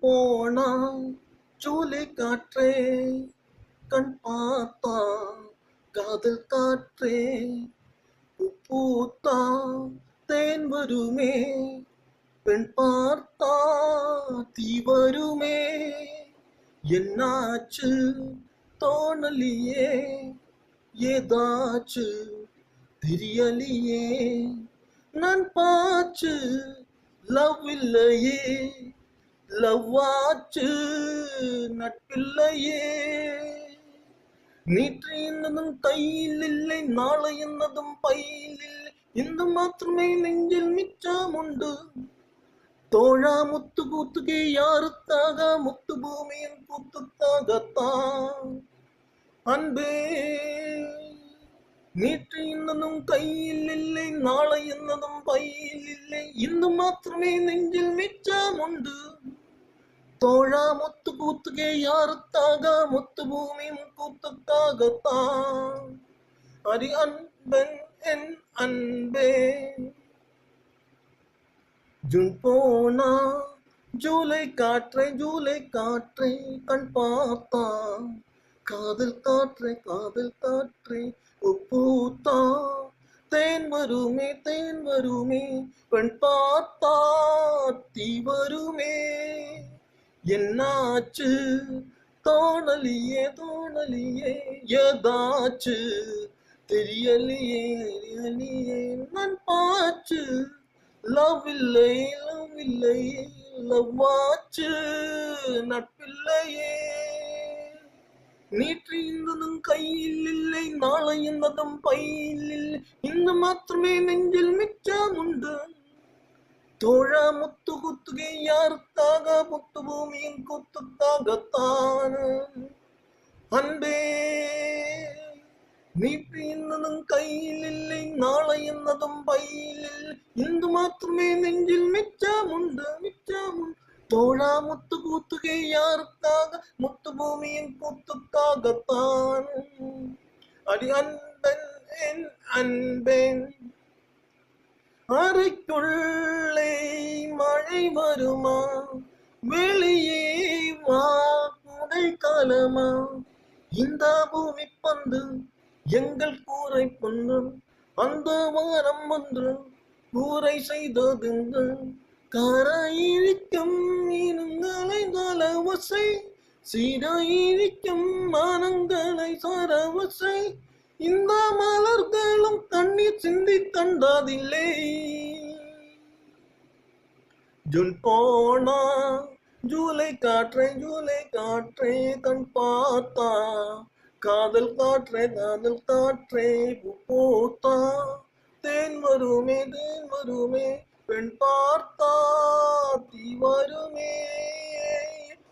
போனா ஜூலை காற்றே கண் பார்த்தா காதல் காற்றே பூத்தா தேன் வருமே பெண் பார்த்தா தீ வருமே என்னாச்சு தோணலியே ஏதாச்சு தெரியலையே நான் பாச்சு லவ் இல்லையே லவ் ஆச்சு நட்பில்லையே நேற்று என்னதும் கையில் இல்லை நாளை என்னதும் பையில் இல்லை இந்த மாத்திரமே நெஞ்சில் மிச்சம் உண்டு தோழா முத்து கூத்துக்கே யாருத்தாக முத்து பூமியின் கூத்துத்தாகத்தான் அன்பே நேற்று என்னதும் கையில் இல்லை நாளை என்னதும் பையில் இல்லை இந்த மாத்திரமே நெஞ்சில் மிச்சம் உண்டு தோழா முத்து கூத்துக்கே யாருத்தாக முத்து பூமியின் கூத்துத்தாகத்தான் அரி அன்பன் என் அன்பே ஜூன் போனா ஜூலை காற்றை கண் பார்த்தா காதல் காற்றே பூத்தா தேன் வருமே பெண் பார்த்தா தீ வருமே என்னாச்சு தோணலியே ஏதாச்சு தெரியலையே நான் பாச்சு லவ் இல்லை லவ் ஆச்சு நட்பில்லையே நேற்று இருந்ததும் கையில் இல்லை நாளை என்னதும் பையில் இல்லை இந்த மாத்திரமே நெஞ்சில் மிச்சம் உண்டு தோழா முத்து குத்துகை யாருத்தாக முத்து பூமியின் குத்துத்தாகத்தான் அன்பே நேற்று என்னதும் கையில் இல்லை நாளை என்னதும் பையில் இல்லை இந்த மாத்திரமே நெஞ்சில் மிச்சம் உண்டு தோழா முத்து கூத்துகை யாருத்தாக முத்து பூமியின் கூத்துத்தாகத்தான் அடி அன்பன் என் அன்பேன் அறைக்குள்ளே மழை வருமா வெளியே வா முதல் காலமா இந்த பூமி பந்து எங்கள் கூரை பொன்று அந்த வாரம் ஒன்று கூரை செய்ததுங்க காராயிருக்கும் மீனங்களை தலவசை சீராயிருக்கும் மானங்களை சாரவசை இந்த மலர்களும் கண்ணீர் சிந்தி கண்டதில்லை ஜூன் போனா ஜூலை காற்றே கண் பார்த்தா காதல் காற்றே பூத்தா தேன் வருமே பெண் பார்த்தா தீ வருமே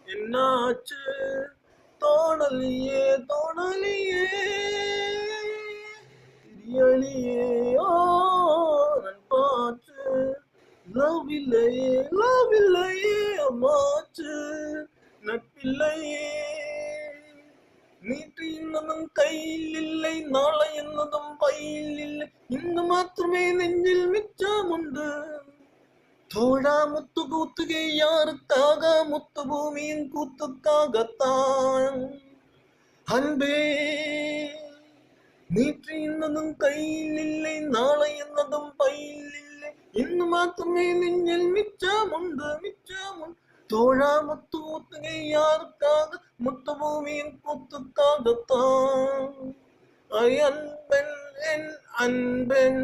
என்னாச்சு தோணலியே தெரியலையே நான் பாச்சு லவ் இல்லையே அம்மாச்சு நட்பில்லையே நேற்று என்னதும் கையில் இல்லை நாளை என்னதும் பையில் இல்லை இந்த மாத்திரமே நெஞ்சில் மிச்சம் உண்டு தோழா முத்து கூத்துகை யாருக்காக முத்து பூமியின் கூத்துக்காகத்தான் அன்பே நேற்று என்னதும் கையில் இல்லை நாளை என்னதும் பையில் இல்லை இன்னும் மாத்திரமே நெஞ்சில் மிச்சம் உண்டு தோழா முத்து கூத்துகை யாருக்காக முத்து பூமியின் கூத்துக்காகத்தான் அன்பன் என் அன்பன்